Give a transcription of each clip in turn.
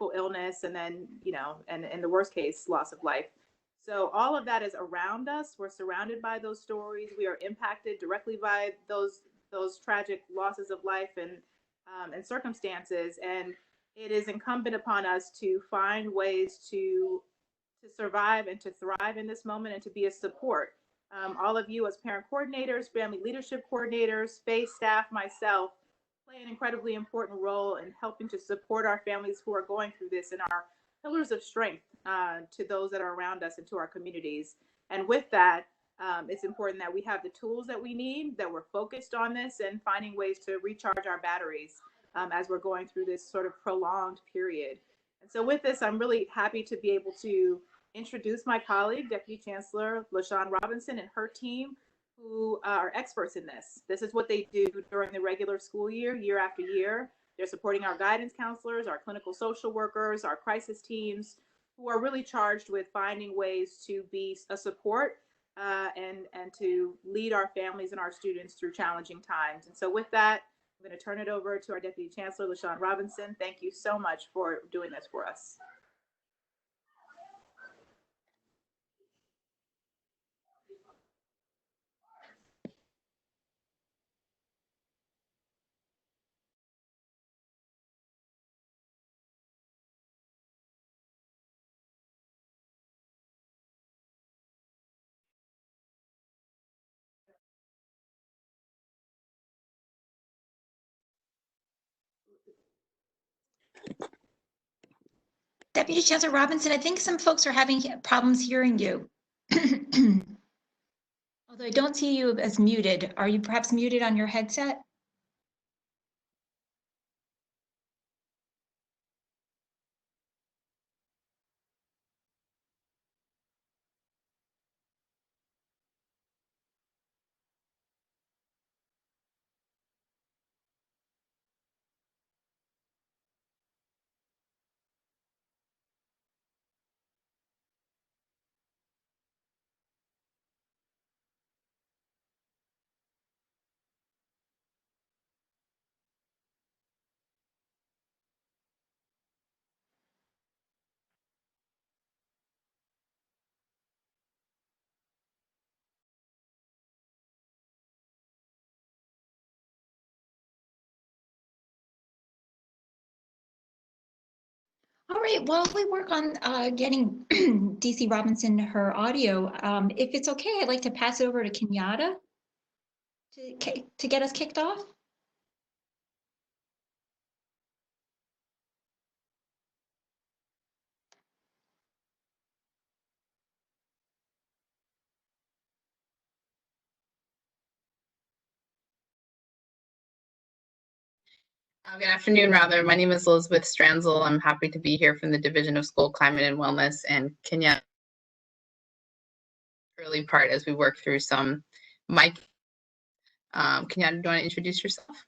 critical illness, and then, and in the worst case, loss of life. So all of that is around us. We're surrounded by those stories. We are impacted directly by those tragic losses of life and circumstances. And it is incumbent upon us to find ways to survive and to thrive in this moment and to be a support. All of you as parent coordinators, family leadership coordinators, space staff, myself, play an incredibly important role in helping to support our families who are going through this and our pillars of strength to those that are around us and to our communities. And with that, it's important that we have the tools that we need, that we're focused on this and finding ways to recharge our batteries as we're going through this sort of prolonged period. And so with this, I'm really happy to be able to introduce my colleague, Deputy Chancellor LaShawn Robinson, and her team, who are experts in this. This is what they do during the regular school year, year after year. They're supporting our guidance counselors, our clinical social workers, our crisis teams, who are really charged with finding ways to be a support and to lead our families and our students through challenging times. And so with that, I'm going to turn it over to our Deputy Chancellor, LaShawn Robinson. Thank you so much for doing this for us. Deputy Chancellor Robinson, I think some folks are having problems hearing you. Although I don't see you as muted. Are you perhaps muted on your headset? All right, while we work on getting DC Robinson her audio, if it's okay, I'd like to pass it over to Kenyatta to get us kicked off. Good afternoon, rather. My name is Elizabeth Stranzel. I'm happy to be here from the Division of School Climate and Wellness, and Kenya early part as we work through some mic. Kenyatta, do you want to introduce yourself?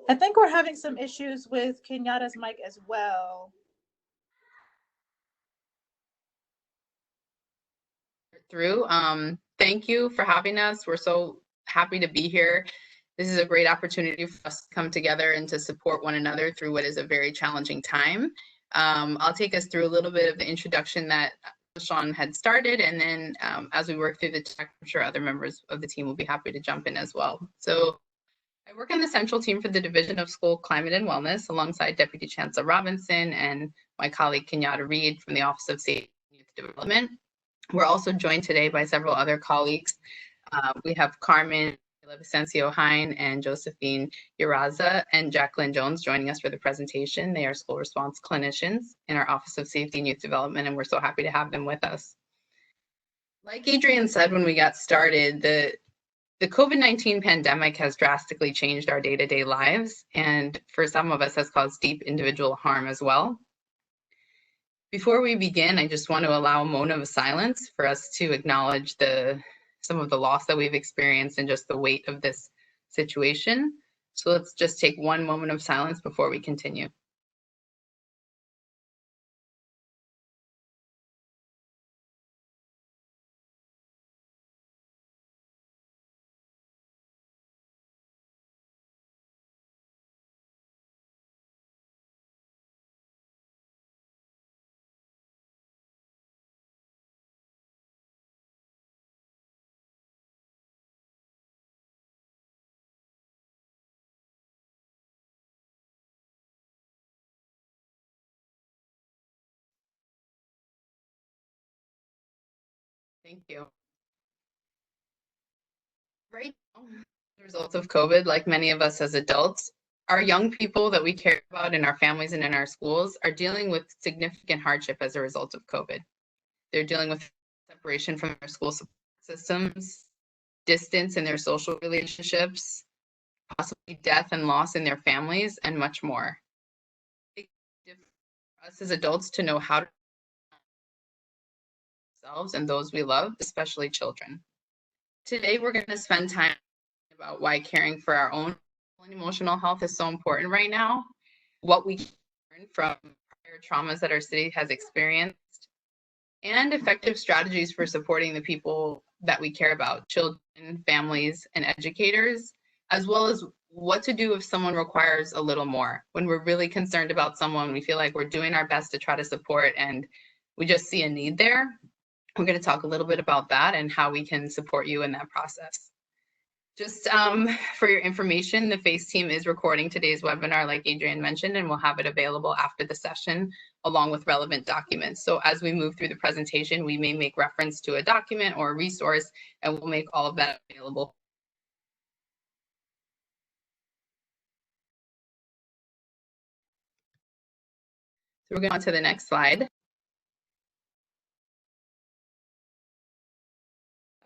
I think we're having some issues with Kenyatta's mic as well. Thank you for having us. We're so happy to be here. This is a great opportunity for us to come together and to support one another through what is a very challenging time. I'll take us through a little bit of the introduction that Sean had started, and then as we work through the tech, I'm sure other members of the team will be happy to jump in as well. So I work on the central team for the Division of School Climate and Wellness alongside Deputy Chancellor Robinson and my colleague Kenyatta Reed from the Office of Safety and Youth Development. We're also joined today by several other colleagues. We have Carmen Vicencio-Hine and Josephine Uraza and Jacqueline Jones joining us for the presentation. They are school response clinicians in our Office of Safety and Youth Development, and we're so happy to have them with us. Like Adrian said when we got started, the COVID-19 pandemic has drastically changed our day-to-day lives, and for some of us has caused deep individual harm as well. Before we begin, I just want to allow a moment of silence for us to acknowledge some of the loss that we've experienced and just the weight of this situation. So let's just take one moment of silence before we continue. Thank you. Right now, the results of COVID, like many of us as adults, our young people that we care about in our families and in our schools are dealing with significant hardship as a result of COVID. They're dealing with separation from their school support systems, distance in their social relationships, possibly death and loss in their families, and much more. It's difficult for us as adults to know how to ourselves and those we love, especially children. Today, we're going to spend time about why caring for our own emotional health is so important right now, what we can learn from prior traumas that our city has experienced, and effective strategies for supporting the people that we care about, children, families, and educators, as well as what to do if someone requires a little more. When we're really concerned about someone, we feel like we're doing our best to try to support and we just see a need there. We're going to talk a little bit about that and how we can support you in that process. Just for your information, the FACE team is recording today's webinar, like Adrienne mentioned, and we'll have it available after the session, along with relevant documents. So as we move through the presentation, we may make reference to a document or a resource, and we'll make all of that available. So we're going on to the next slide.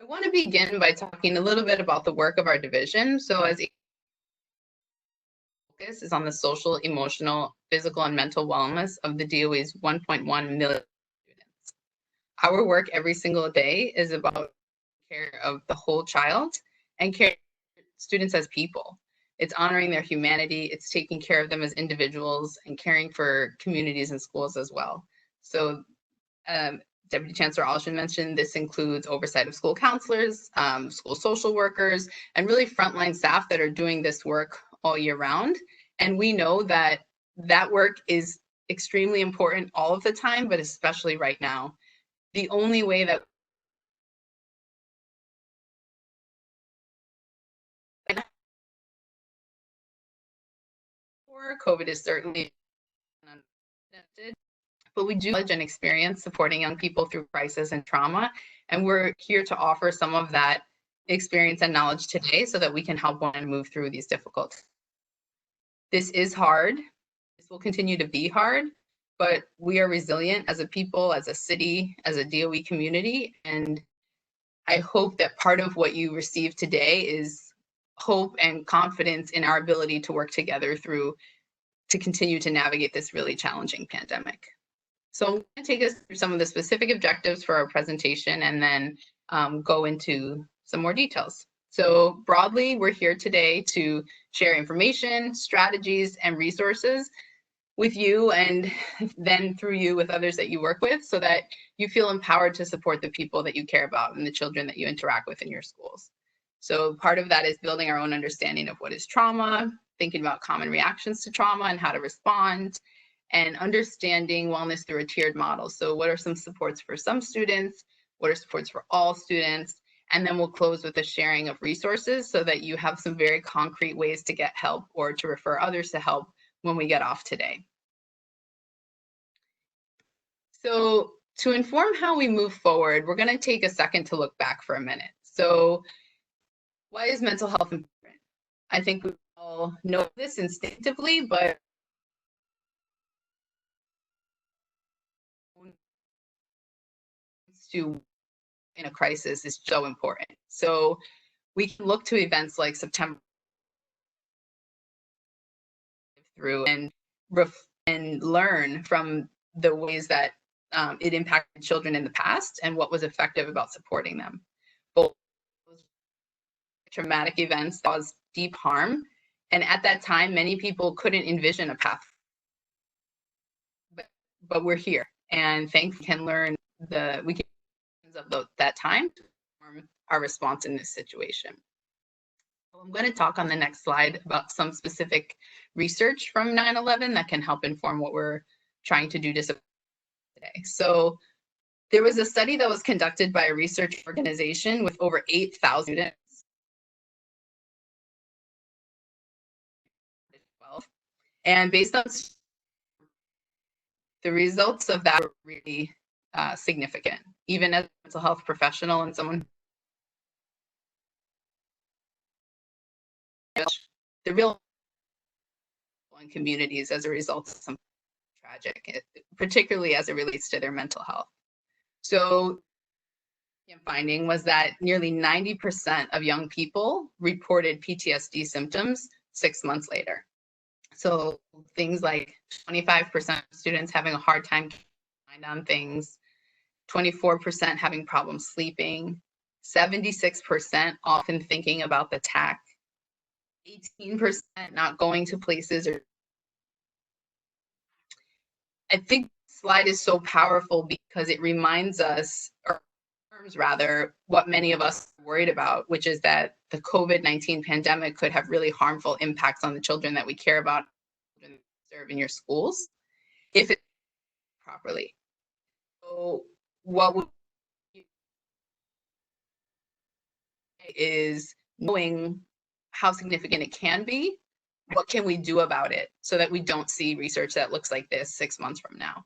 I want to begin by talking a little bit about the work of our division. So as focus is on the social, emotional, physical, and mental wellness of the DOE's 1.1 million students. Our work every single day is about care of the whole child and care students as people. It's honoring their humanity, it's taking care of them as individuals, and caring for communities and schools as well. So Deputy Chancellor Alshin mentioned this includes oversight of school counselors, school social workers, and really frontline staff that are doing this work all year round. And we know that that work is extremely important all of the time, but especially right now. The only way that COVID is certainly unprecedented, but we do knowledge and experience supporting young people through crisis and trauma. And we're here to offer some of that experience and knowledge today so that we can help one move through these difficult. This is hard. This will continue to be hard, but we are resilient as a people, as a city, as a DOE community. And I hope that part of what you receive today is hope and confidence in our ability to work together to continue to navigate this really challenging pandemic. So I'm going to take us through some of the specific objectives for our presentation and then go into some more details. So broadly, we're here today to share information, strategies, and resources with you and then through you with others that you work with so that you feel empowered to support the people that you care about and the children that you interact with in your schools. So part of that is building our own understanding of what is trauma, thinking about common reactions to trauma and how to respond, and understanding wellness through a tiered model. So what are some supports for some students? What are supports for all students? And then we'll close with a sharing of resources so that you have some very concrete ways to get help or to refer others to help when we get off today. So to inform how we move forward, we're going to take a second to look back for a minute. So why is mental health important? I think we all know this instinctively, but to in a crisis is so important. So we can look to events like September through and learn from the ways that it impacted children in the past and what was effective about supporting them. Both traumatic events that caused deep harm. And at that time, many people couldn't envision a path. But we're here, and thankfully can learn of that time to form our response in this situation. So I'm going to talk on the next slide about some specific research from 9/11 that can help inform what we're trying to do today. So there was a study that was conducted by a research organization with over 8,000 students. And based on the results of that were really significant, even as a mental health professional and someone the real in communities as a result of something tragic, particularly as it relates to their mental health. So finding was that nearly 90% of young people reported PTSD symptoms 6 months later. So things like 25% of students having a hard time keeping on things, 24% having problems sleeping, 76% often thinking about the attack, 18% not going to places. Or I think this slide is so powerful because it reminds us, or rather, what many of us are worried about, which is that the COVID-19 pandemic could have really harmful impacts on the children that we care about and serve in your schools if it's properly. So what we is knowing how significant it can be, what can we do about it so that we don't see research that looks like this 6 months from now?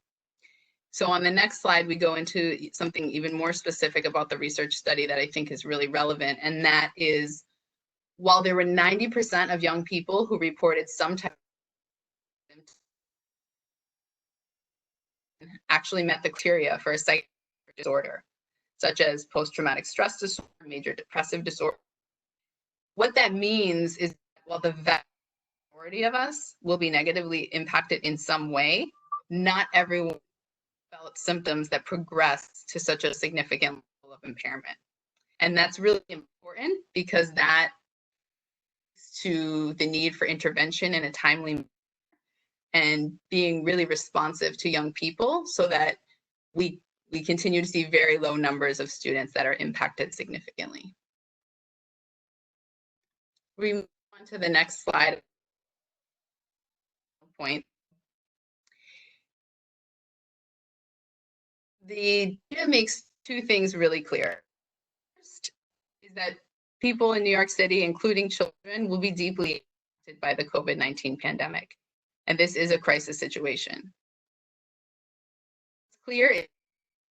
So on the next slide, we go into something even more specific about the research study that I think is really relevant, and that is, while there were 90% of young people who reported some type of actually met the criteria for a psychiatric disorder, such as post-traumatic stress disorder, major depressive disorder. What that means is, while the vast majority of us will be negatively impacted in some way, not everyone develop symptoms that progress to such a significant level of impairment. And that's really important because that leads to the need for intervention in a timely manner and being really responsive to young people so that we continue to see very low numbers of students that are impacted significantly. We move on to the next slide. Point. The data makes two things really clear. First is that people in New York City, including children, will be deeply impacted by the COVID-19 pandemic. And this is a crisis situation. It's clear if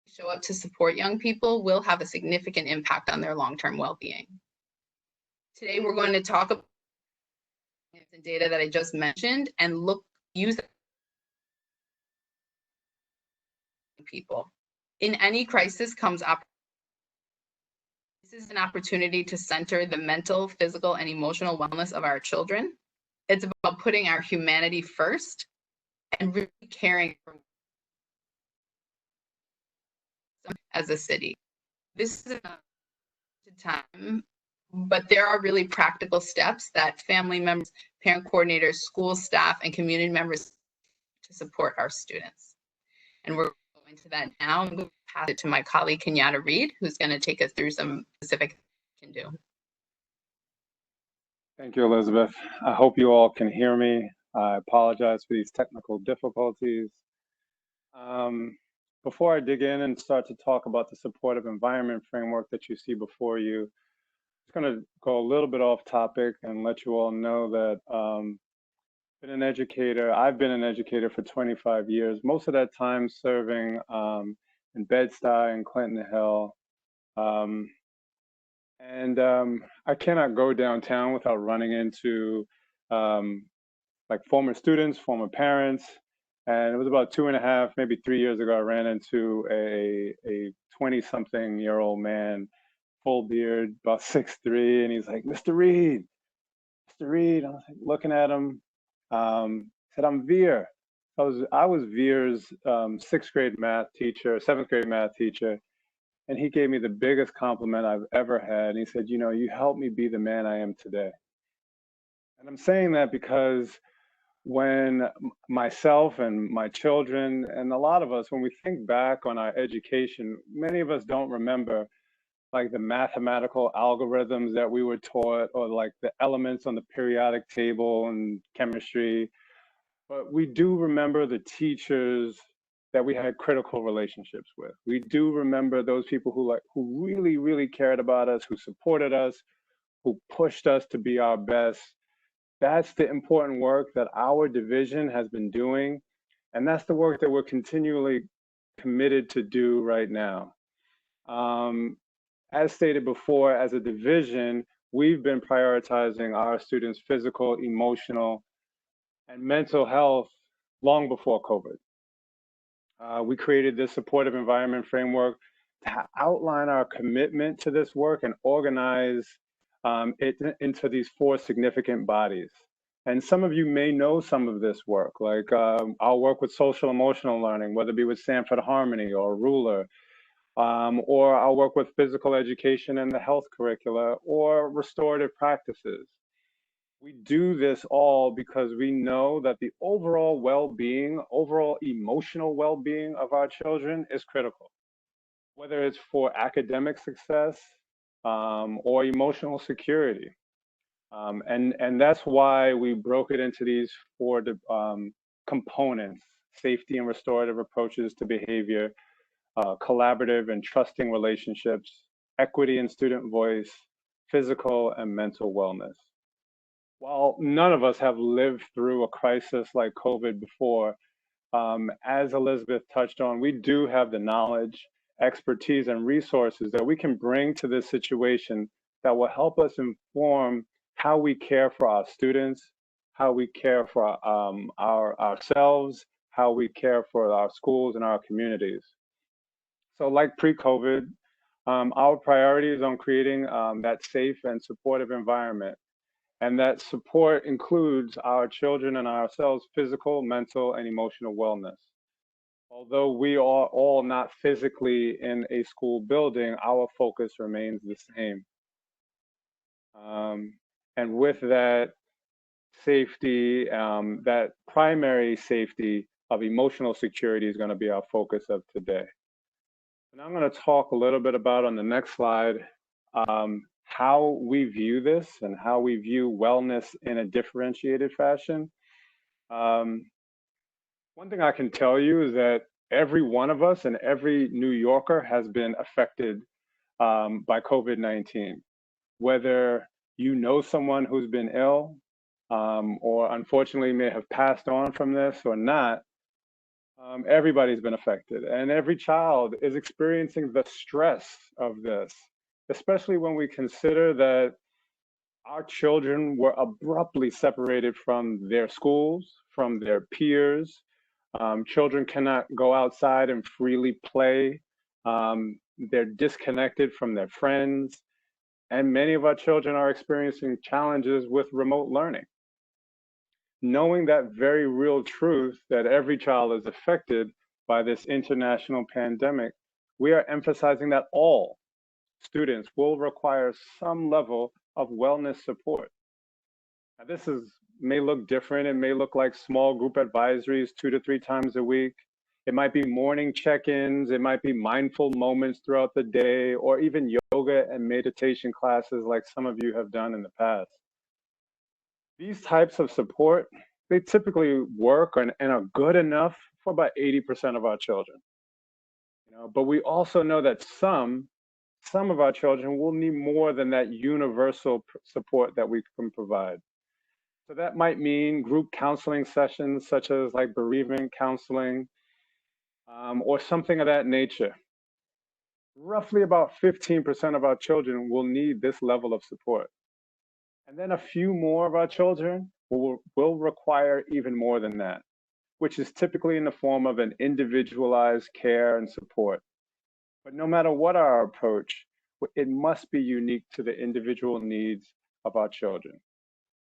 we show up to support young people will have a significant impact on their long-term well-being. Today, we're going to talk about the data that I just mentioned and use people. In any crisis comes opportunity. This is an opportunity to center the mental, physical, and emotional wellness of our children. It's about putting our humanity first and really caring for as a city. This is a time, but there are really practical steps that family members, parent coordinators, school staff, and community members to support our students. And we're going to that now. I'm going to pass it to my colleague, Kenyatta Reed, who's going to take us through some specific things we can do. Thank you, Elizabeth. I hope you all can hear me. I apologize for these technical difficulties. Before I dig in and start to talk about the supportive environment framework that you see before you, I'm going to go a little bit off topic and let you all know that I've been an educator for 25 years, most of that time serving in Bed-Stuy and Clinton Hill. I cannot go downtown without running into like former students, former parents. And it was about 2.5, maybe 3 years ago, I ran into a 20-something-year-old man, full beard, about 6'3", and he's like, Mr. Reed. I was like, looking at him. Said, I'm Veer. I was Veer's 7th grade math teacher. And he gave me the biggest compliment I've ever had. And he said, you know, you helped me be the man I am today. And I'm saying that because when myself and my children and a lot of us, when we think back on our education, many of us don't remember like the mathematical algorithms that we were taught or like the elements on the periodic table in chemistry. But we do remember the teachers that we had critical relationships with. We do remember those people who really, really cared about us, who supported us, who pushed us to be our best. That's the important work that our division has been doing. And that's the work that we're continually committed to do right now. As stated before, as a division, we've been prioritizing our students' physical, emotional, and mental health long before COVID. We created this supportive environment framework to outline our commitment to this work and organize it into these 4 significant bodies. And some of you may know some of this work, like I'll work with social emotional learning, whether it be with Sanford Harmony or Ruler, or I'll work with physical education and the health curricula or restorative practices. We do this all because we know that the overall well-being, overall emotional well-being of our children is critical, whether it's for academic success or emotional security. And that's why we broke it into these 4 components: safety and restorative approaches to behavior, collaborative and trusting relationships, equity and student voice, physical and mental wellness. While none of us have lived through a crisis like COVID before, as Elizabeth touched on, we do have the knowledge, expertise, and resources that we can bring to this situation that will help us inform how we care for our students, how we care for ourselves, how we care for our schools and our communities. So like pre-COVID, our priority is on creating that safe and supportive environment. And that support includes our children and ourselves' physical, mental, and emotional wellness. Although we are all not physically in a school building, our focus remains the same. And with that safety, that primary safety of emotional security is going to be our focus of today. And I'm going to talk a little bit about on the next slide how we view this and how we view wellness in a differentiated fashion. One thing I can tell you is that every one of us and every New Yorker has been affected by COVID-19. Whether you know someone who's been ill or unfortunately may have passed on from this or not, everybody's been affected. And every child is experiencing the stress of this, especially when we consider that our children were abruptly separated from their schools, from their peers. Children cannot go outside and freely play. They're disconnected from their friends. And many of our children are experiencing challenges with remote learning. Knowing that very real truth that every child is affected by this international pandemic, we are emphasizing that all students will require some level of wellness support. Now, this may look different. It may look like small group advisories 2 to 3 times a week. It might be morning check-ins. It might be mindful moments throughout the day, or even yoga and meditation classes like some of you have done in the past. These types of support, they typically work and are good enough for about 80% of our children. But we also know that some of our children will need more than that universal support that we can provide. So that might mean group counseling sessions, such as like bereavement counseling, or something of that nature. Roughly about 15% of our children will need this level of support. And then a few more of our children will require even more than that, which is typically in the form of an individualized care and support. But no matter what our approach, it must be unique to the individual needs of our children.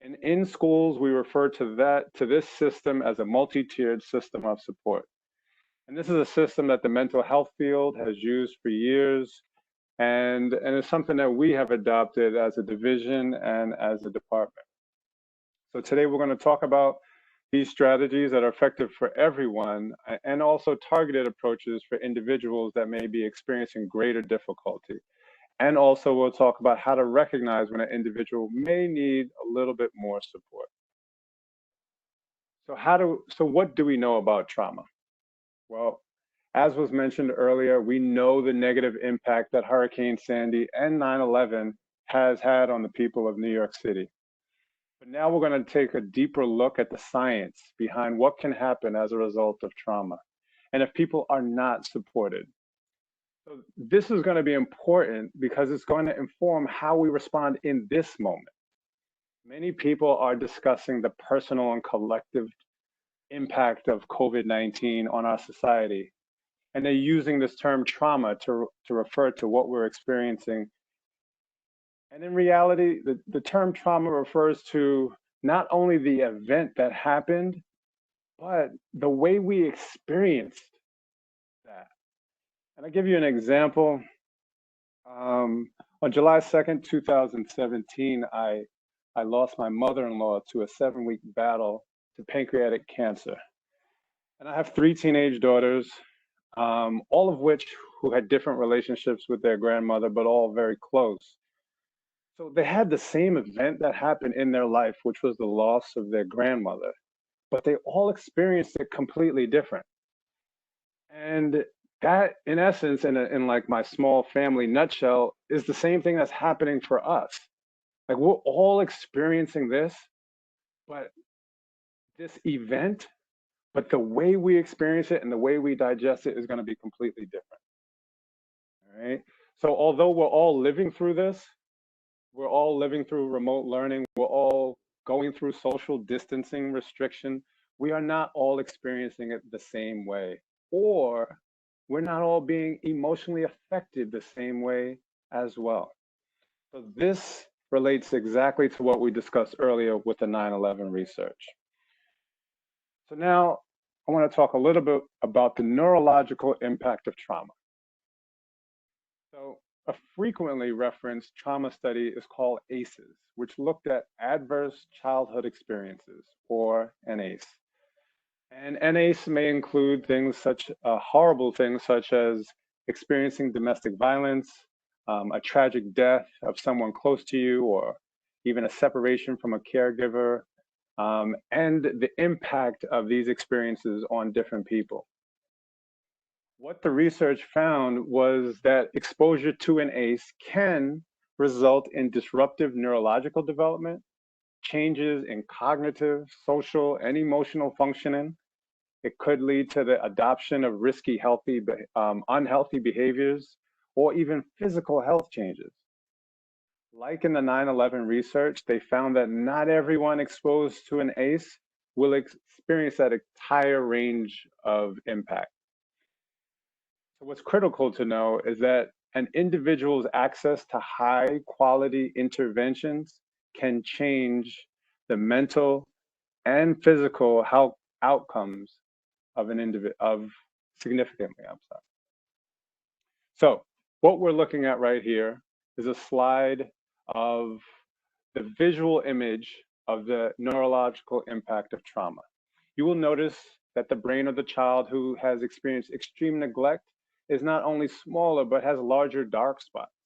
And in schools, we refer to this system as a multi-tiered system of support. And this is a system that the mental health field has used for years, and it's something that we have adopted as a division and as a department. So today we're going to talk about these strategies that are effective for everyone, and also targeted approaches for individuals that may be experiencing greater difficulty. And also we'll talk about how to recognize when an individual may need a little bit more support. So what do we know about trauma? Well, as was mentioned earlier, we know the negative impact that Hurricane Sandy and 9/11 has had on the people of New York City. But now we're going to take a deeper look at the science behind what can happen as a result of trauma, and if people are not supported. So this is going to be important because it's going to inform how we respond in this moment. Many people are discussing the personal and collective impact of COVID-19 on our society, and they're using this term trauma to refer to what we're experiencing. And in reality, the term trauma refers to not only the event that happened, but the way we experienced that. And I'll give you an example. On July 2nd, 2017, I lost my mother-in-law to a 7-week battle to pancreatic cancer. And I have 3 teenage daughters, all of which who had different relationships with their grandmother, but all very close. So they had the same event that happened in their life, which was the loss of their grandmother, but they all experienced it completely different. And that, in essence, in like my small family nutshell, is the same thing that's happening for us. Like, we're all experiencing this, but this event, but the way we experience it and the way we digest it is going to be completely different. All right. So although we're all living through this, we're all living through remote learning, we're all going through social distancing restriction, we are not all experiencing it the same way, or we're not all being emotionally affected the same way as well. So this relates exactly to what we discussed earlier with the 9/11 research. So now I want to talk a little bit about the neurological impact of trauma. So a frequently referenced trauma study is called ACEs, which looked at adverse childhood experiences, or NACE. And NACE may include things such horrible things such as experiencing domestic violence, a tragic death of someone close to you, or even a separation from a caregiver, and the impact of these experiences on different people. What the research found was that exposure to an ACE can result in disruptive neurological development, changes in cognitive, social, and emotional functioning. It could lead to the adoption of risky, unhealthy behaviors, or even physical health changes. Like in the 9/11 research, they found that not everyone exposed to an ACE will experience that entire range of impact. So what's critical to know is that an individual's access to high quality interventions can change the mental and physical health outcomes of an individual significantly. So what we're looking at right here is a slide of the visual image of the neurological impact of trauma. You will notice that the brain of the child who has experienced extreme neglect is not only smaller, but has larger dark spots.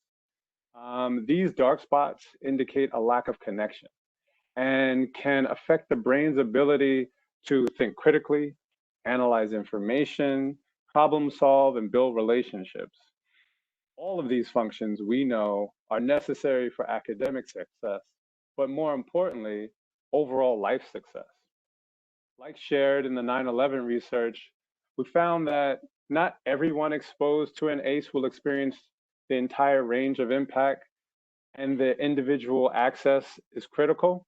These dark spots indicate a lack of connection and can affect the brain's ability to think critically, analyze information, problem solve, and build relationships. All of these functions we know are necessary for academic success, but more importantly, overall life success. Like shared in the 9/11 research, we found that not everyone exposed to an ACE will experience the entire range of impact, and the individual access is critical,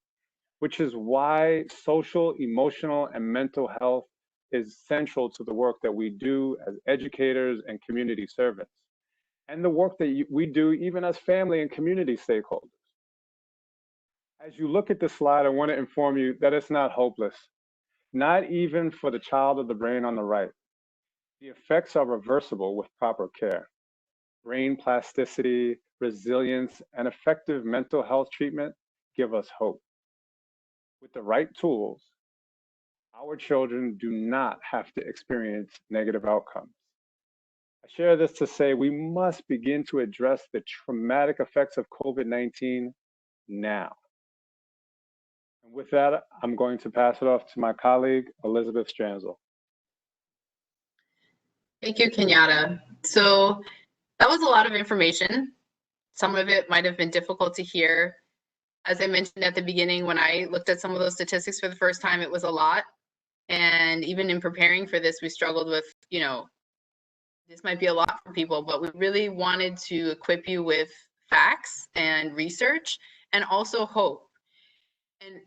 which is why social, emotional, and mental health is central to the work that we do as educators and community servants, and the work that we do even as family and community stakeholders. As you look at the slide, I want to inform you that it's not hopeless, not even for the child of the brain on the right. The effects are reversible with proper care. Brain plasticity, resilience, and effective mental health treatment give us hope. With the right tools, our children do not have to experience negative outcomes. I share this to say we must begin to address the traumatic effects of COVID-19 now. And with that, I'm going to pass it off to my colleague, Elizabeth Stranzel. Thank you, Kenyatta. So that was a lot of information. Some of it might have been difficult to hear. As I mentioned at the beginning, when I looked at some of those statistics for the first time, it was a lot. And even in preparing for this, we struggled with, this might be a lot for people, but we really wanted to equip you with facts and research and also hope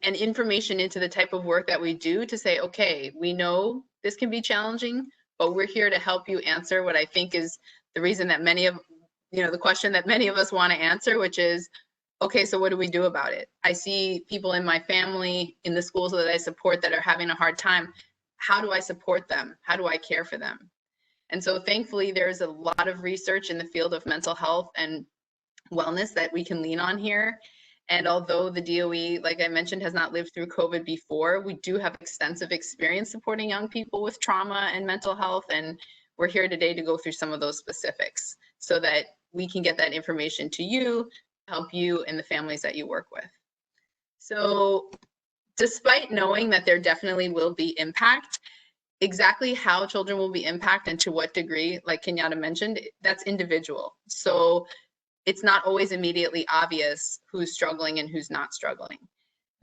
and information into the type of work that we do to say, okay, we know this can be challenging, but we're here to help you answer what I think is the reason that the question that many of us want to answer, which is, okay, so what do we do about it? I see people in my family, in the schools that I support that are having a hard time. How do I support them? How do I care for them? And so thankfully, there's a lot of research in the field of mental health and wellness that we can lean on here. And although the DOE, like I mentioned, has not lived through COVID before, we do have extensive experience supporting young people with trauma and mental health. And we're here today to go through some of those specifics so that we can get that information to you, help you and the families that you work with. So despite knowing that there definitely will be impact, exactly how children will be impacted and to what degree, like Kenyatta mentioned, that's individual. So it's not always immediately obvious who's struggling and who's not struggling.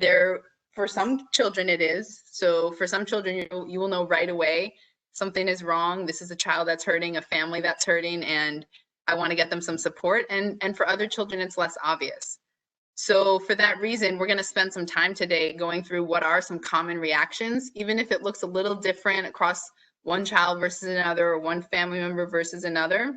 For some children it is. So for some children, you will know right away something is wrong. This is a child that's hurting, a family that's hurting, and I want to get them some support. And for other children, it's less obvious. So for that reason, we're going to spend some time today going through what are some common reactions, even if it looks a little different across one child versus another or one family member versus another.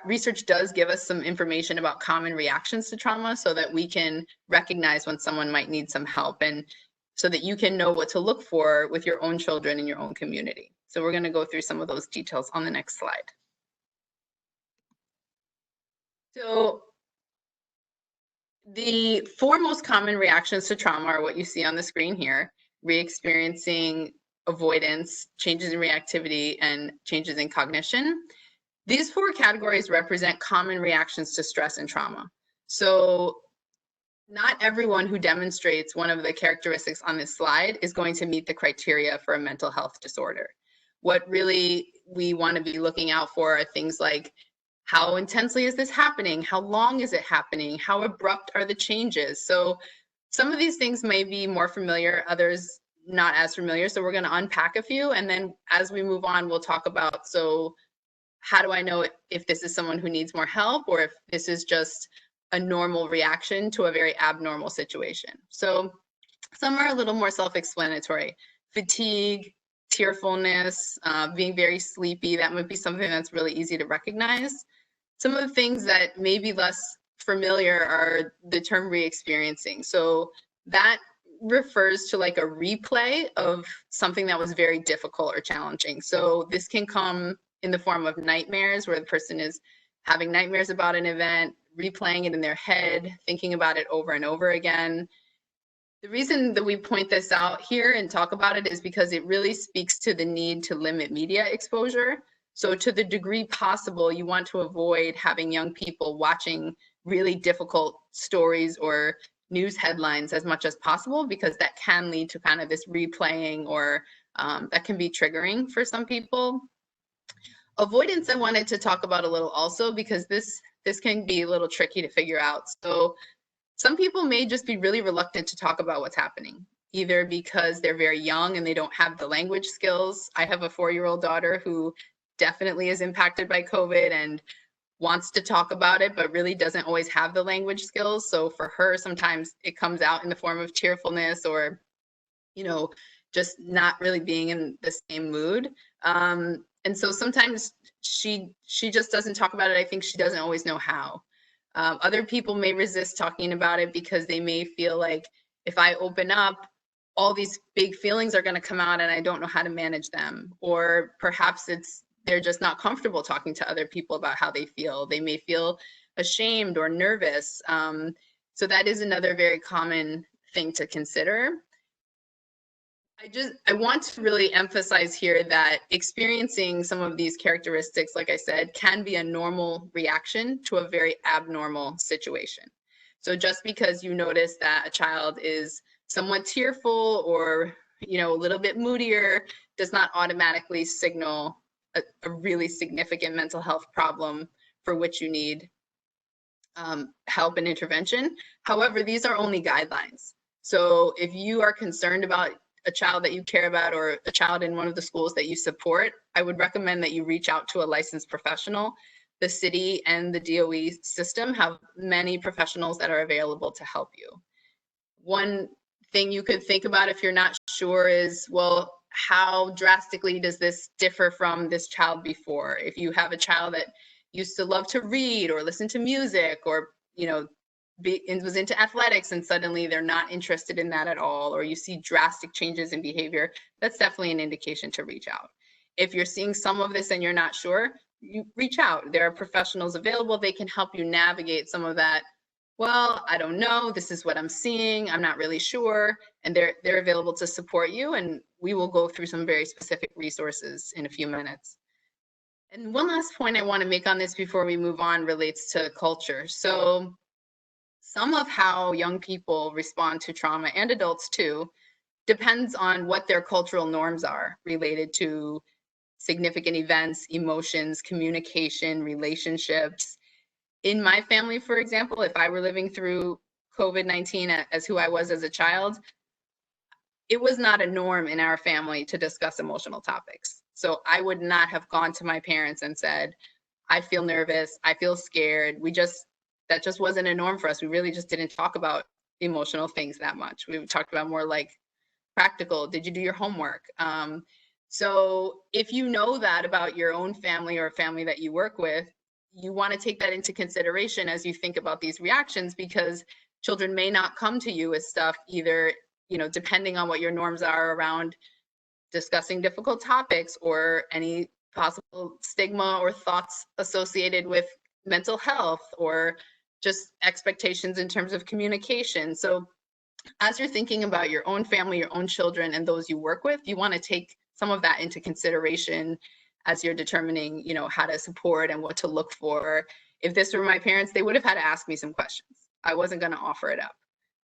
Research does give us some information about common reactions to trauma so that we can recognize when someone might need some help and so that you can know what to look for with your own children in your own community. So we're going to go through some of those details on the next slide. So the 4 most common reactions to trauma are what you see on the screen here: re-experiencing, avoidance, changes in reactivity, and changes in cognition. These 4 categories represent common reactions to stress and trauma. So not everyone who demonstrates one of the characteristics on this slide is going to meet the criteria for a mental health disorder. What really we want to be looking out for are things like, how intensely is this happening? How long is it happening? How abrupt are the changes? So some of these things may be more familiar, others not as familiar. So we're going to unpack a few. And then as we move on, we'll talk about, so how do I know if this is someone who needs more help or if this is just a normal reaction to a very abnormal situation? So some are a little more self-explanatory. Fatigue, tearfulness, being very sleepy, that might be something that's really easy to recognize. Some of the things that may be less familiar are the term re-experiencing. So that refers to like a replay of something that was very difficult or challenging. So this can come in the form of nightmares, where the person is having nightmares about an event, replaying it in their head, thinking about it over and over again. The reason that we point this out here and talk about it is because it really speaks to the need to limit media exposure. So to the degree possible, you want to avoid having young people watching really difficult stories or news headlines as much as possible, because that can lead to kind of this replaying, or that can be triggering for some people. Avoidance I wanted to talk about a little also, because this can be a little tricky to figure out. So some people may just be really reluctant to talk about what's happening, either because they're very young and they don't have the language skills. I have a 4-year-old daughter who definitely is impacted by COVID and wants to talk about it, but really doesn't always have the language skills. So for her, sometimes it comes out in the form of tearfulness or, just not really being in the same mood. And so sometimes she just doesn't talk about it. I think she doesn't always know how. Other people may resist talking about it because they may feel like, if I open up, all these big feelings are going to come out and I don't know how to manage them. Or perhaps they're just not comfortable talking to other people about how they feel. They may feel ashamed or nervous. So that is another very common thing to consider. I want to really emphasize here that experiencing some of these characteristics, like I said, can be a normal reaction to a very abnormal situation. So just because you notice that a child is somewhat tearful or, you know, a little bit moodier does not automatically signal a really significant mental health problem for which you need help and intervention. However, these are only guidelines. So if you are concerned about a child that you care about or a child in one of the schools that you support, I would recommend that you reach out to a licensed professional. The city and the DOE system have many professionals that are available to help you. One thing you could think about if you're not sure is, well, how drastically does this differ from this child before? If you have a child that used to love to read or listen to music or, you know, was into athletics and suddenly they're not interested in that at all, or you see drastic changes in behavior, that's definitely an indication to reach out. If you're seeing some of this and you're not sure, you reach out. There are professionals available. They can help you navigate some of that. Well, I don't know, this is what I'm seeing, I'm not really sure, and they're available to support you, and we will go through some very specific resources in a few minutes. And one last point I want to make on this before we move on relates to culture. So some of how young people respond to trauma, and adults too, depends on what their cultural norms are related to significant events, emotions, communication, relationships. In my family, for example, if I were living through COVID-19 as who I was as a child, it was not a norm in our family to discuss emotional topics. So I would not have gone to my parents and said, I feel nervous, I feel scared. That just wasn't a norm for us. We really just didn't talk about emotional things that much. We talked about more like practical, did you do your homework? So if you know that about your own family or a family that you work with, you want to take that into consideration as you think about these reactions, because children may not come to you with stuff either, you know, depending on what your norms are around discussing difficult topics or any possible stigma or thoughts associated with mental health or just expectations in terms of communication. So as you're thinking about your own family, your own children, and those you work with, you want to take some of that into consideration as you're determining, you know, how to support and what to look for. If this were my parents, they would have had to ask me some questions. I wasn't going to offer it up.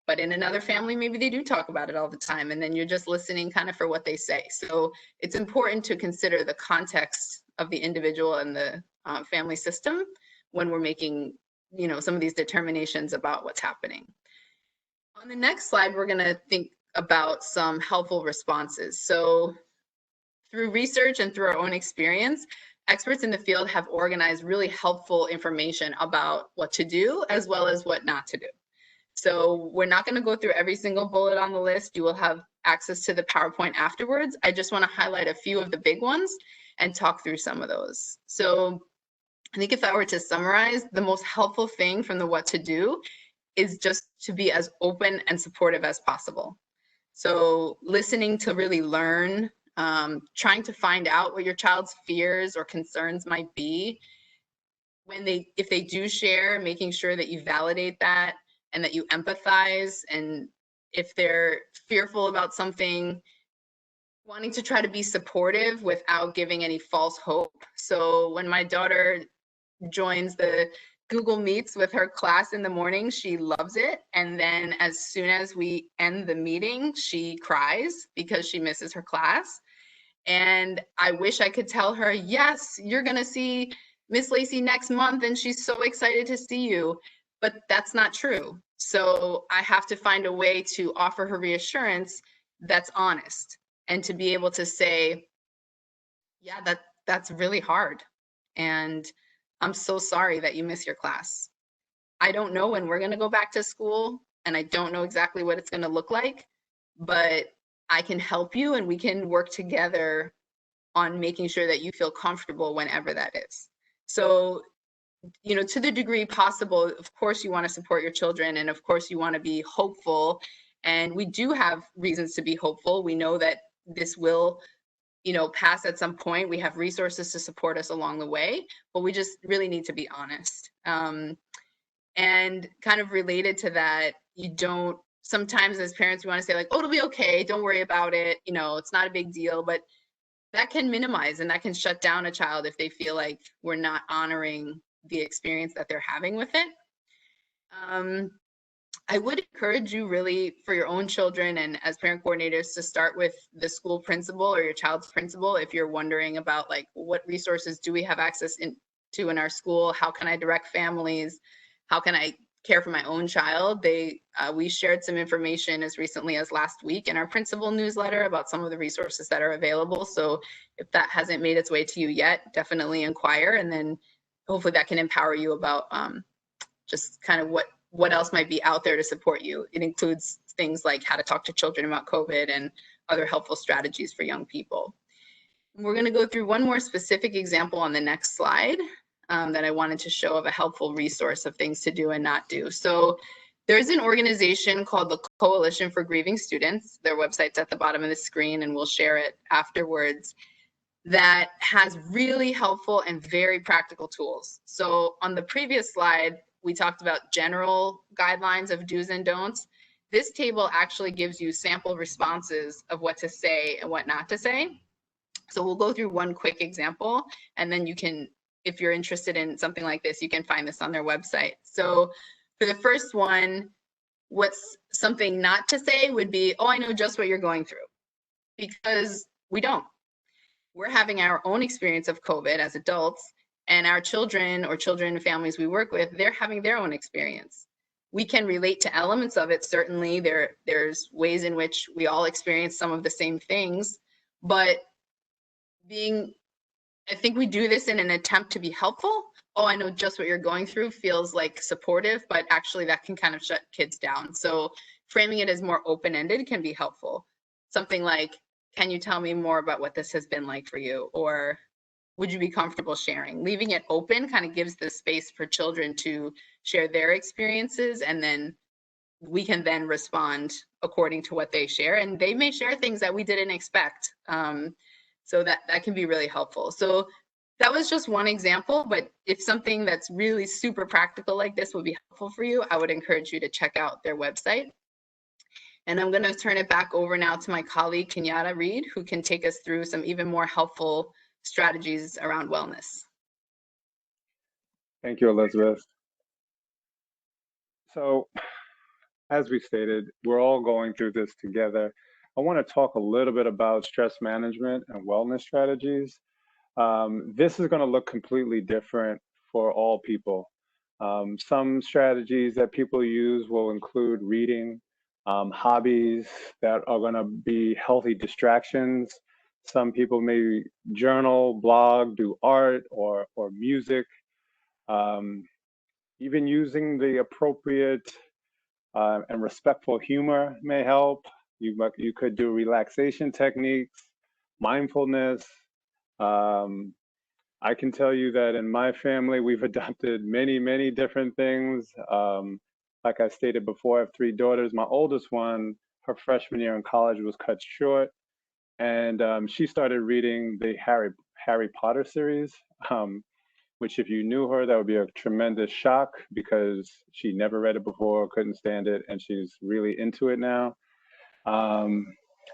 But in another family, maybe they do talk about it all the time, and then you're just listening kind of for what they say. So it's important to consider the context of the individual and the family system when we're making, you know, some of these determinations about what's happening. On the next slide, we're going to think about some helpful responses. So through research and through our own experience, experts in the field have organized really helpful information about what to do as well as what not to do. So we're not going to go through every single bullet on the list. You will have access to the PowerPoint afterwards. I just want to highlight a few of the big ones and talk through some of those. So I think if I were to summarize, the most helpful thing from the what to do is just to be as open and supportive as possible. So listening to really learn, trying to find out what your child's fears or concerns might be. If they do share, making sure that you validate that and that you empathize. And if they're fearful about something, wanting to try to be supportive without giving any false hope. So when my daughter joins the Google Meets with her class in the morning, she loves it. And then as soon as we end the meeting, she cries because she misses her class. And I wish I could tell her, yes, you're going to see Miss Lacey next month and she's so excited to see you. But that's not true. So I have to find a way to offer her reassurance that's honest and to be able to say, yeah, that's really hard. And I'm so sorry that you miss your class. I don't know when we're going to go back to school, and I don't know exactly what it's going to look like, but I can help you and we can work together on making sure that you feel comfortable whenever that is. So, you know, to the degree possible, of course you want to support your children, and of course you want to be hopeful And we do have reasons to be hopeful. We know that this will, pass at some point. We have resources to support us along the way, but we just really need to be honest. And kind of related to that, sometimes as parents, we want to say like, oh, it'll be okay. Don't worry about it. It's not a big deal, but that can minimize and that can shut down a child if they feel like we're not honoring the experience that they're having with it. I would encourage you really for your own children and as parent coordinators to start with the school principal or your child's principal if you're wondering about like what resources do we have access to in our school, how can I direct families, how can I care for my own child. We shared some information as recently as last week in our principal newsletter about some of the resources that are available. So if that hasn't made its way to you yet, definitely inquire, and then hopefully that can empower you about just kind of what else might be out there to support you. It includes things like how to talk to children about COVID and other helpful strategies for young people. We're going to go through one more specific example on the next slide that I wanted to show of a helpful resource of things to do and not do. So there's an organization called the Coalition for Grieving Students. Their website's at the bottom of the screen and we'll share it afterwards, that has really helpful and very practical tools. So on the previous slide, we talked about general guidelines of do's and don'ts. This table actually gives you sample responses of what to say and what not to say. So we'll go through one quick example, and then you can, if you're interested in something like this, you can find this on their website. So for the first one, what's something not to say would be, oh, I know just what you're going through, because we don't. We're having our own experience of COVID as adults, and our children or children and families we work with, they're having their own experience. We can relate to elements of it. Certainly there's ways in which we all experience some of the same things, but I think we do this in an attempt to be helpful. Oh, I know just what you're going through feels like supportive, but actually that can kind of shut kids down. So framing it as more open-ended can be helpful. Something like, can you tell me more about what this has been like for you? Or would you be comfortable sharing? Leaving it open kind of gives the space for children to share their experiences, and then we can then respond according to what they share. And they may share things that we didn't expect. So that can be really helpful. So that was just one example, but if something that's really super practical like this would be helpful for you, I would encourage you to check out their website. And I'm going to turn it back over now to my colleague, Kenyatta Reed, who can take us through some even more helpful strategies around wellness. Thank you, Elizabeth. So, as we stated, we're all going through this together. I want to talk a little bit about stress management and wellness strategies. This is going to look completely different for all people. Some strategies that people use will include reading, hobbies that are going to be healthy distractions. Some people may journal, blog, do art or music. Even using the appropriate and respectful humor may help. You could do relaxation techniques, mindfulness. I can tell you that in my family, we've adopted many different things. Like I stated before, I have 3 daughters. My oldest one, her freshman year in college was cut short, and she started reading the Harry Potter series, which if you knew her, that would be a tremendous shock because she never read it before, couldn't stand it, and she's really into it now.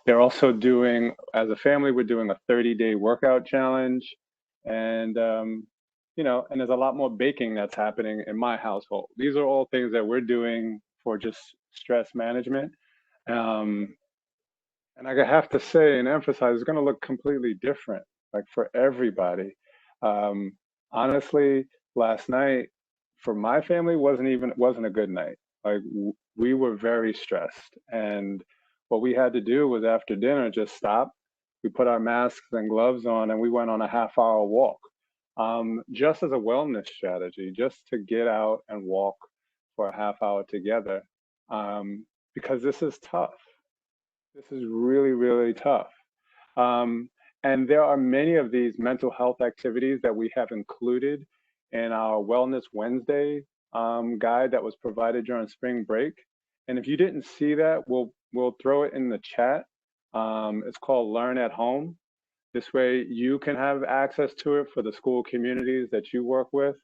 They're also doing, as a family, we're doing a 30-day workout challenge. And, and there's a lot more baking that's happening in my household. These are all things that we're doing for just stress management. And I have to say and emphasize, it's going to look completely different, like for everybody. Honestly, last night for my family wasn't a good night. Like we were very stressed, and what we had to do was after dinner just stop. We put our masks and gloves on, and we went on a half-hour walk, just as a wellness strategy, just to get out and walk for a half hour together, because this is tough. This is really tough. And there are many of these mental health activities that we have included in our Wellness Wednesday guide that was provided during spring break. And if you didn't see that, we'll throw it in the chat. It's called Learn at Home. This way you can have access to it for the school communities that you work with.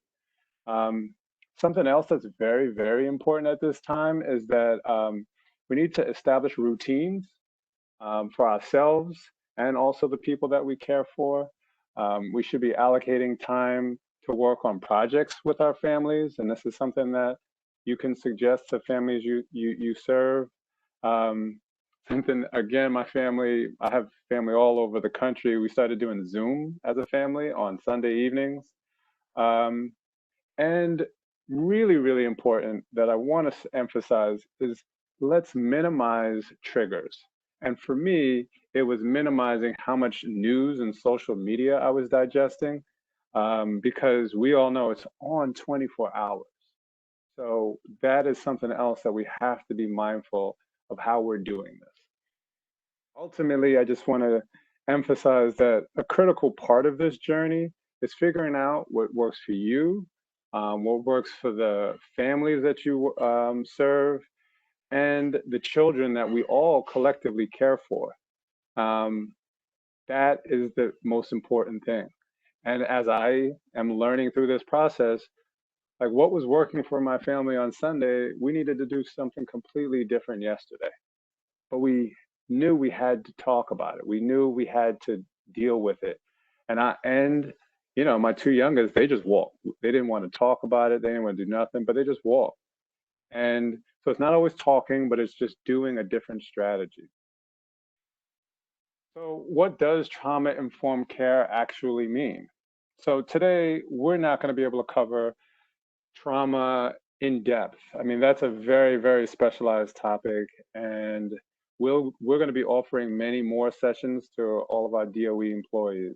Um, Something else that's very, very important at this time is that we need to establish routines for ourselves and also the people that we care for. We should be allocating time to work on projects with our families, and this is something that you can suggest to families you serve. Something again, my family, I have family all over the country. We started doing Zoom as a family on Sunday evenings. Um, and really, really important that I want to emphasize is let's minimize triggers. And for me, it was minimizing how much news and social media I was digesting because we all know it's on 24 hours. So that is something else that we have to be mindful of how we're doing this. Ultimately, I just want to emphasize that a critical part of this journey is figuring out what works for you, what works for the families that you serve, and the children that we all collectively care for. Um, that is the most important thing. And as I am learning through this process, like what was working for my family on Sunday, we needed to do something completely different yesterday. But we knew we had to talk about it. We knew we had to deal with it. And you know, my two youngest, they just walked. They didn't want to talk about it. They didn't want to do nothing, but they just walked. And so it's not always talking, but it's just doing a different strategy. So what does trauma-informed care actually mean? So today, we're not going to be able to cover trauma in depth. I mean, that's a very, very specialized topic, and we're going to be offering many more sessions to all of our DOE employees.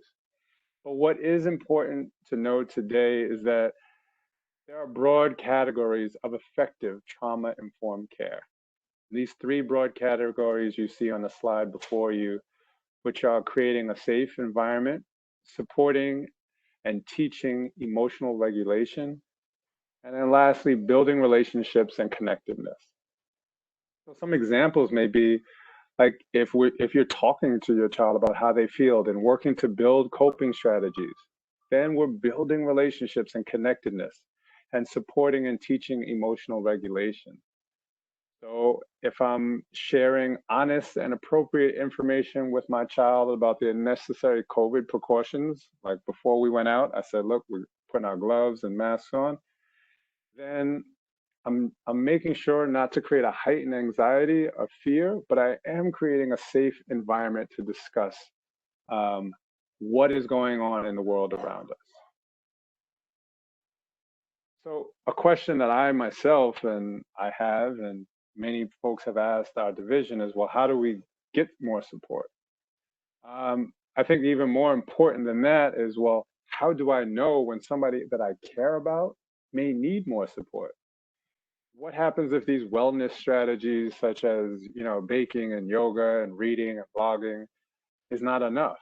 But what is important to know today is that there are broad categories of effective trauma-informed care. These three broad categories you see on the slide before you, which are creating a safe environment, supporting and teaching emotional regulation, and then lastly, building relationships and connectedness. So some examples may be like if you're talking to your child about how they feel and working to build coping strategies, then we're building relationships and connectedness and supporting and teaching emotional regulation. So if I'm sharing honest and appropriate information with my child about the necessary COVID precautions, like before we went out, I said, look, we're putting our gloves and masks on, then I'm making sure not to create a heightened anxiety or fear, but I am creating a safe environment to discuss what is going on in the world around us. So a question that I myself and I have, and many folks have asked our division is, well, how do we get more support? I think even more important than that is, well, how do I know when somebody that I care about may need more support? What happens if these wellness strategies such as, you know, baking and yoga and reading and blogging is not enough?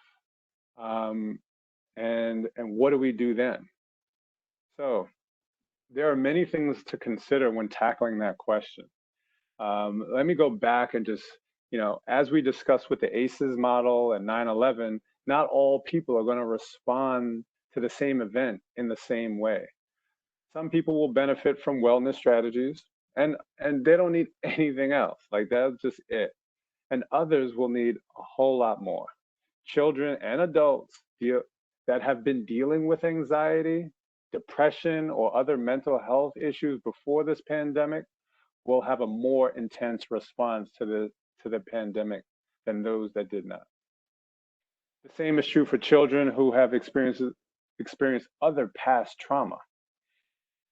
And what do we do then? So there are many things to consider when tackling that question. Let me go back and just, you know, as we discussed with the ACEs model and 9/11, not all people are going to respond to the same event in the same way. Some people will benefit from wellness strategies and they don't need anything else. Like that's just it. And others will need a whole lot more. Children and adults that have been dealing with anxiety, depression, or other mental health issues before this pandemic will have a more intense response to the pandemic than those that did not. The same is true for children who have experienced other past trauma.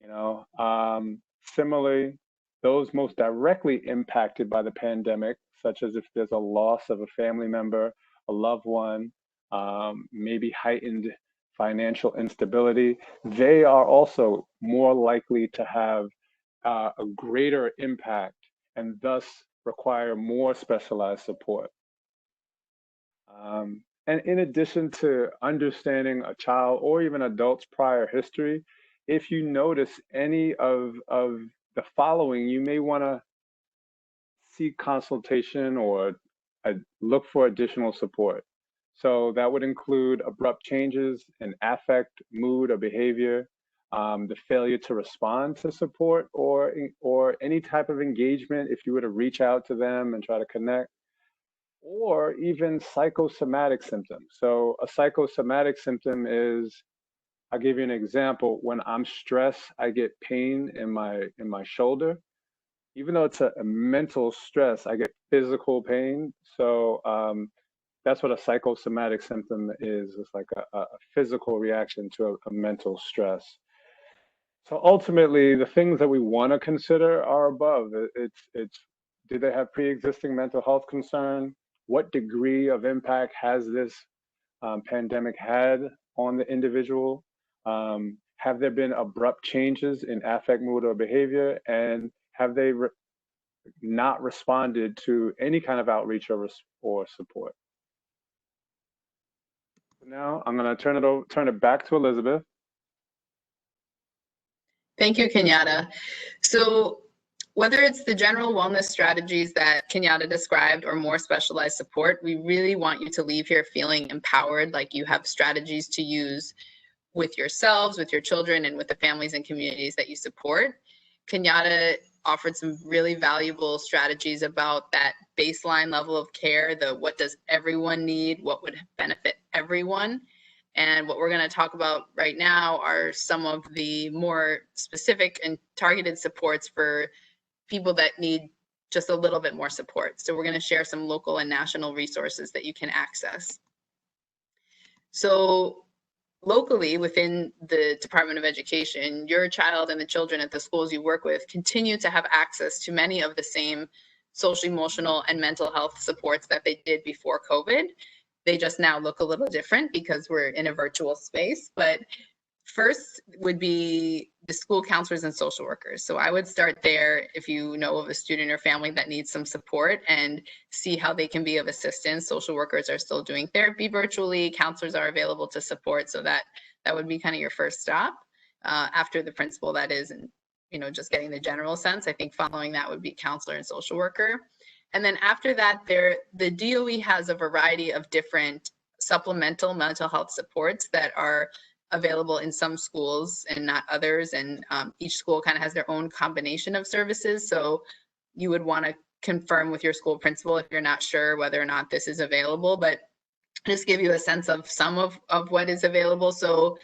You know, similarly, those most directly impacted by the pandemic, such as if there's a loss of a family member, a loved one, maybe heightened financial instability, they are also more likely to have a greater impact and thus require more specialized support. And in addition to understanding a child or even adult's prior history, if you notice any of the following, you may want to seek consultation or look for additional support. So that would include abrupt changes in affect, mood, or behavior, the failure to respond to support or any type of engagement if you were to reach out to them and try to connect, or even psychosomatic symptoms. So a psychosomatic symptom is, I'll give you an example. When I'm stressed, I get pain in my shoulder. Even though it's a mental stress, I get physical pain. So that's what a psychosomatic symptom is. It's like a physical reaction to a mental stress. So ultimately, the things that we want to consider are above. It's do they have pre-existing mental health concern? What degree of impact has this pandemic had on the individual? Have there been abrupt changes in affect, mood, or behavior? And have they not responded to any kind of outreach or support? Now I'm going to turn it back to Elizabeth. Thank you, Kenyatta. So whether it's the general wellness strategies that Kenyatta described or more specialized support, we really want you to leave here feeling empowered, like you have strategies to use with yourselves, with your children, and with the families and communities that you support. Kenyatta offered some really valuable strategies about that baseline level of care, the what does everyone need, what would benefit everyone. And what we're going to talk about right now are some of the more specific and targeted supports for people that need just a little bit more support. So we're going to share some local and national resources that you can access. So locally within the Department of Education, your child and the children at the schools you work with continue to have access to many of the same social, emotional, and mental health supports that they did before COVID. They just now look a little different because we're in a virtual space. But first would be the school counselors and social workers. So I would start there if you know of a student or family that needs some support and see how they can be of assistance. Social workers are still doing therapy virtually. Counselors are available to support. So that would be kind of your first stop after the principal, that is, and just getting the general sense. I think following that would be counselor and social worker. And then after that, the DOE has a variety of different supplemental mental health supports that are available in some schools and not others. And each school kind of has their own combination of services. So you would want to confirm with your school principal if you're not sure whether or not this is available, but just give you a sense of some of what is available. So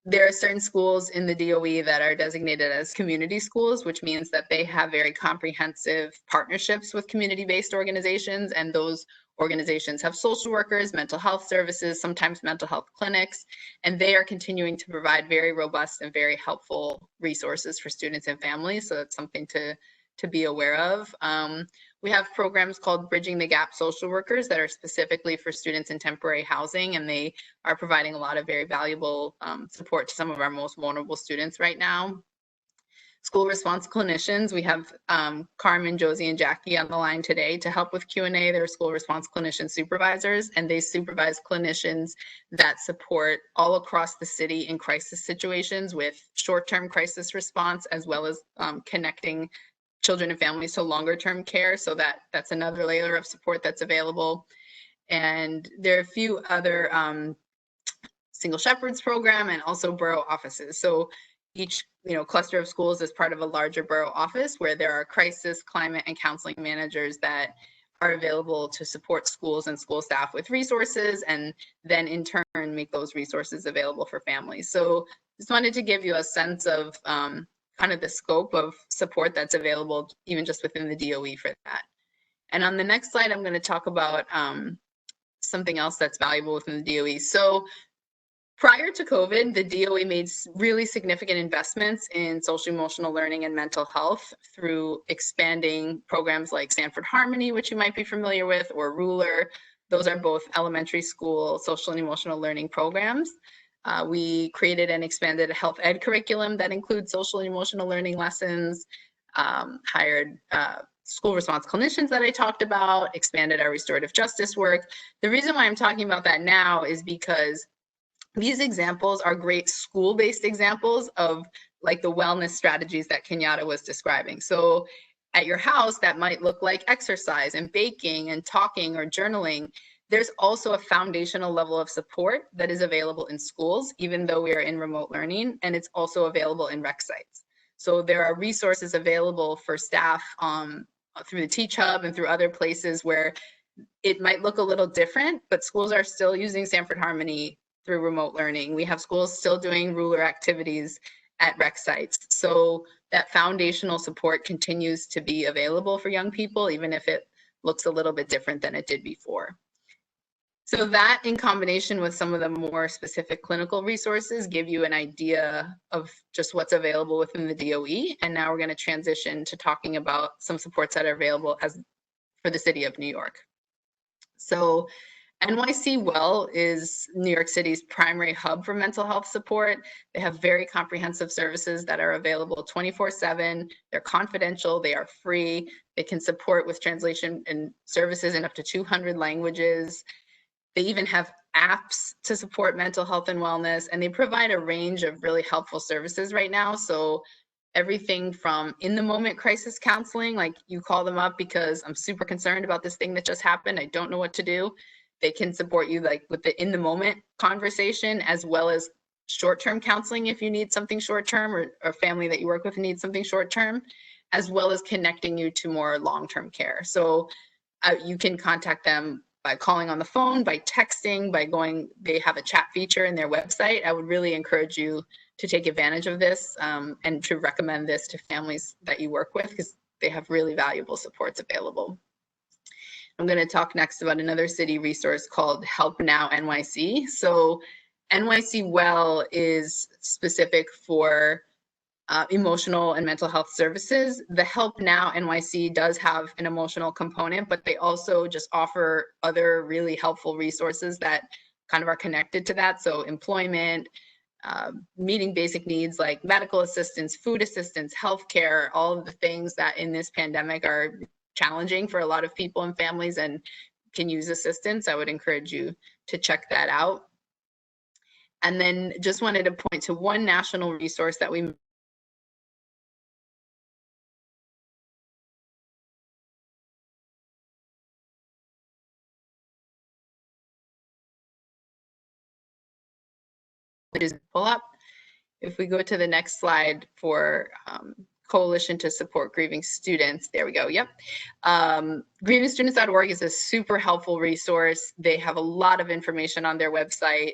there are certain schools in the DOE that are designated as community schools, which means that they have very comprehensive partnerships with community-based organizations, and those organizations have social workers, mental health services, sometimes mental health clinics, and they are continuing to provide very robust and very helpful resources for students and families. So that's something to be aware of. We have programs called Bridging the Gap Social Workers that are specifically for students in temporary housing, and they are providing a lot of very valuable support to some of our most vulnerable students right now. School response clinicians, we have Carmen, Josie, and Jackie on the line today to help with Q&A. They're school response clinician supervisors, and they supervise clinicians that support all across the city in crisis situations with short-term crisis response, as well as connecting children and families to longer-term care. So that's another layer of support that's available. And there are a few other Single Shepherds program and also borough offices. So each cluster of schools is part of a larger borough office where there are crisis, climate, and counseling managers that are available to support schools and school staff with resources, and then in turn make those resources available for families. So just wanted to give you a sense of kind of the scope of support that's available even just within the DOE for that. And on the next slide, I'm going to talk about something else that's valuable within the DOE. So prior to COVID, the DOE made really significant investments in social emotional learning and mental health through expanding programs like Sanford Harmony, which you might be familiar with, or Ruler. Those are both elementary school social and emotional learning programs. We created and expanded a health ed curriculum that includes social and emotional learning lessons, hired school response clinicians that I talked about, expanded our restorative justice work. The reason why I'm talking about that now is because these examples are great school-based examples of like the wellness strategies that Kenyatta was describing. So at your house that might look like exercise and baking and talking or journaling. There's also a foundational level of support that is available in schools, even though we are in remote learning, and it's also available in rec sites. So there are resources available for staff through the Teach Hub and through other places where it might look a little different, but schools are still using Sanford Harmony through remote learning. We have schools still doing ruler activities at rec sites. So that foundational support continues to be available for young people, even if it looks a little bit different than it did before. So that, in combination with some of the more specific clinical resources, give you an idea of just what's available within the DOE. And now we're going to transition to talking about some supports that are available for the city of New York. So NYC Well is New York City's primary hub for mental health support. They have very comprehensive services that are available 24/7. They're confidential, they are free. They can support with translation and services in up to 200 languages. They even have apps to support mental health and wellness, and they provide a range of really helpful services right now. So everything from in the moment crisis counseling, like you call them up because I'm super concerned about this thing that just happened, I don't know what to do. They can support you like with the in the moment conversation, as well as short-term counseling if you need something short-term, or a family that you work with needs something short-term, as well as connecting you to more long-term care. So you can contact them by calling on the phone, by texting, by going, they have a chat feature in their website. I would really encourage you to take advantage of this and to recommend this to families that you work with, because they have really valuable supports available. I'm going to talk next about another city resource called Help Now NYC. So NYC Well is specific for emotional and mental health services. The Help Now NYC does have an emotional component, but they also just offer other really helpful resources that kind of are connected to that. So employment, meeting basic needs like medical assistance, food assistance, healthcare, all of the things that in this pandemic are challenging for a lot of people and families and can use assistance. I would encourage you to check that out. And then just wanted to point to one national resource that we just pull up. If we go to the next slide for Coalition to Support Grieving Students, there we go, yep. Grievingstudents.org is a super helpful resource. They have a lot of information on their website.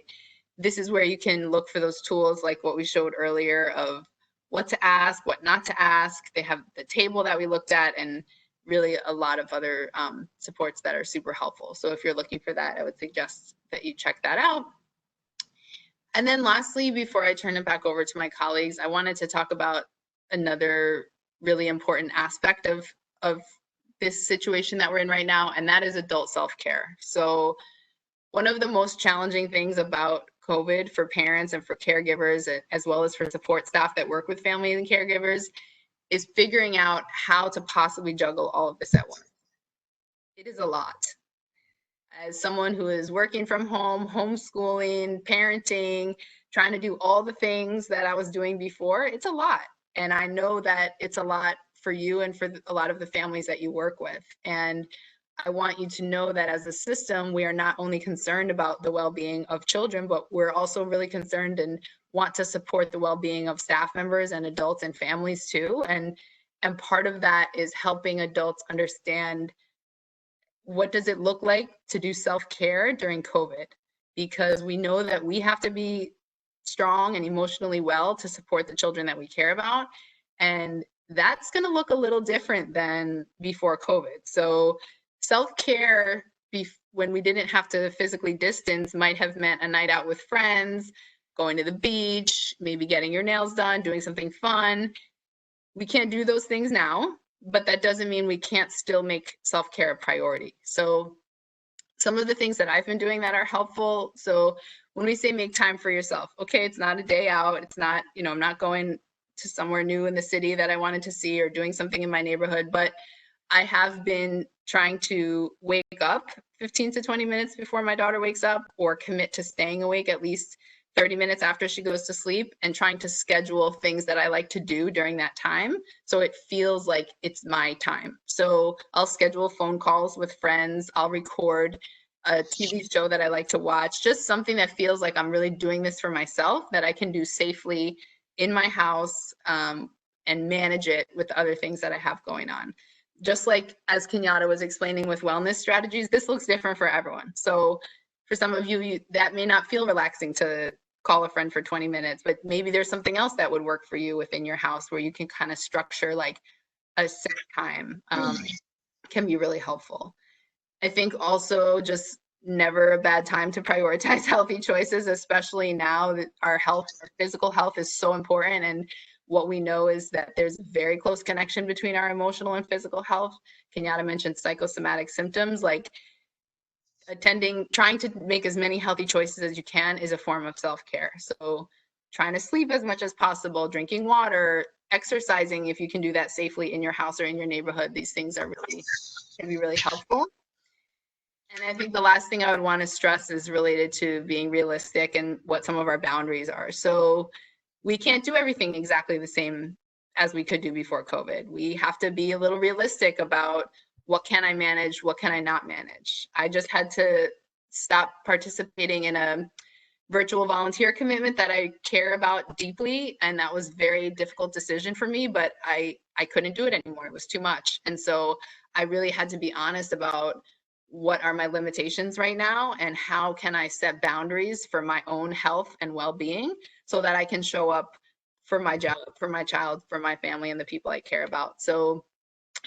This is where you can look for those tools like what we showed earlier of what to ask, what not to ask. They have the table that we looked at and really a lot of other supports that are super helpful. So if you're looking for that, I would suggest that you check that out. And then lastly, before I turn it back over to my colleagues, I wanted to talk about another really important aspect of this situation that we're in right now, and that is adult self-care. So one of the most challenging things about COVID for parents and for caregivers, as well as for support staff that work with families and caregivers, is figuring out how to possibly juggle all of this at once. It is a lot. As someone who is working from home, homeschooling, parenting, trying to do all the things that I was doing before, it's a lot. And I know that it's a lot for you and for a lot of the families that you work with. And I want you to know that as a system, we are not only concerned about the well-being of children, but we're also really concerned and want to support the well-being of staff members and adults and families too. And part of that is helping adults understand what does it look like to do self-care during COVID? Because we know that we have to be strong and emotionally well to support the children that we care about. And that's going to look a little different than before COVID. So self-care when we didn't have to physically distance might have meant a night out with friends, going to the beach, maybe getting your nails done, doing something fun. We can't do those things now, but that doesn't mean we can't still make self-care a priority. So some of the things that I've been doing that are helpful. So when we say make time for yourself, okay, it's not a day out. It's not, I'm not going to somewhere new in the city that I wanted to see or doing something in my neighborhood, but I have been trying to wake up 15 to 20 minutes before my daughter wakes up, or commit to staying awake at least 30 minutes after she goes to sleep, and trying to schedule things that I like to do during that time so it feels like it's my time. So I'll schedule phone calls with friends, I'll record a TV show that I like to watch, just something that feels like I'm really doing this for myself, that I can do safely in my house, and manage it with other things that I have going on. Just like as Kenyatta was explaining with wellness strategies, this looks different for everyone. So for some of you, that may not feel relaxing to call a friend for 20 minutes, but maybe there's something else that would work for you within your house where you can kind of structure like a set time, can be really helpful. I think also just never a bad time to prioritize healthy choices, especially now that our health, our physical health is so important. And what we know is that there's a very close connection between our emotional and physical health. Kenyatta mentioned psychosomatic symptoms, like trying to make as many healthy choices as you can is a form of self-care. So trying to sleep as much as possible, drinking water, exercising if you can do that safely in your house or in your neighborhood, these things are really, can be really helpful. And I think the last thing I would want to stress is related to being realistic and what some of our boundaries are. So we can't do everything exactly the same as we could do before COVID. We have to be a little realistic about what can I manage, what can I not manage. I just had to stop participating in a virtual volunteer commitment that I care about deeply, and that was a very difficult decision for me, but I couldn't do it anymore. It was too much. And so I really had to be honest about what are my limitations right now and how can I set boundaries for my own health and well-being so that I can show up for my job, for my child, for my family and the people I care about. So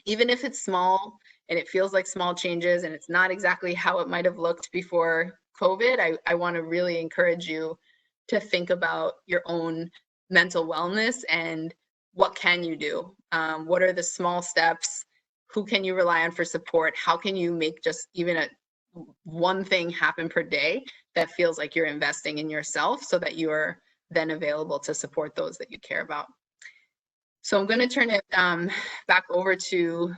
even if it's small and it feels like small changes and it's not exactly how it might have looked before COVID, I want to really encourage you to think about your own mental wellness and what can you do? What are the small steps? Who can you rely on for support? How can you make just even one thing happen per day that feels like you're investing in yourself so that you are then available to support those that you care about? So I'm going to turn it back over to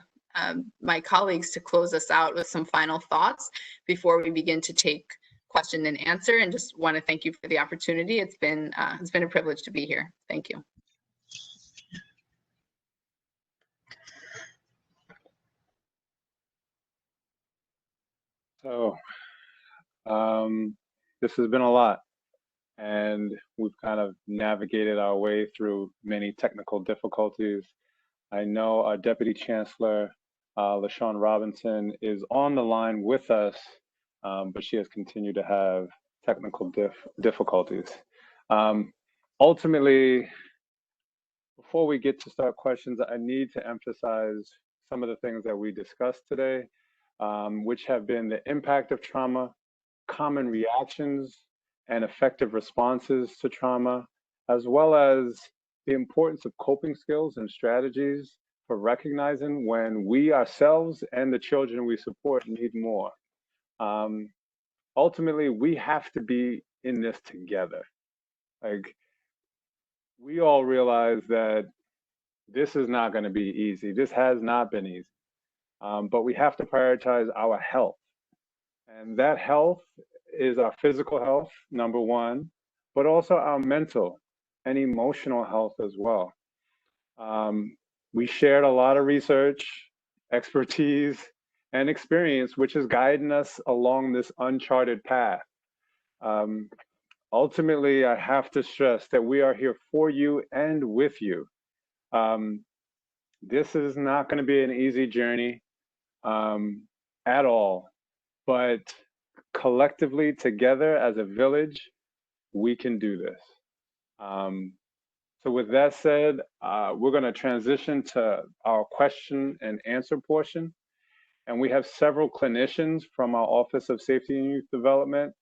my colleagues to close us out with some final thoughts before we begin to take question and answer, and just want to thank you for the opportunity. It's been a privilege to be here. Thank you. So this has been a lot, and we've kind of navigated our way through many technical difficulties. I know our Deputy Chancellor, LaShawn Robinson, is on the line with us, but she has continued to have technical difficulties. Ultimately, before we get to start questions, I need to emphasize some of the things that we discussed today, which have been the impact of trauma, common reactions and effective responses to trauma, as well as the importance of coping skills and strategies for recognizing when we ourselves and the children we support need more. Ultimately, we have to be in this together. Like, we all realize that this is not going to be easy. This has not been easy. But we have to prioritize our health. And that health is our physical health, number one, but also our mental and emotional health as well. We shared a lot of research, expertise, and experience, which is guiding us along this uncharted path. Ultimately, I have to stress that we are here for you and with you. This is not going to be an easy journey at all, but collectively together as a village, we can do this. So with that said, we're going to transition to our question and answer portion. And we have several clinicians from our Office of Safety and Youth Development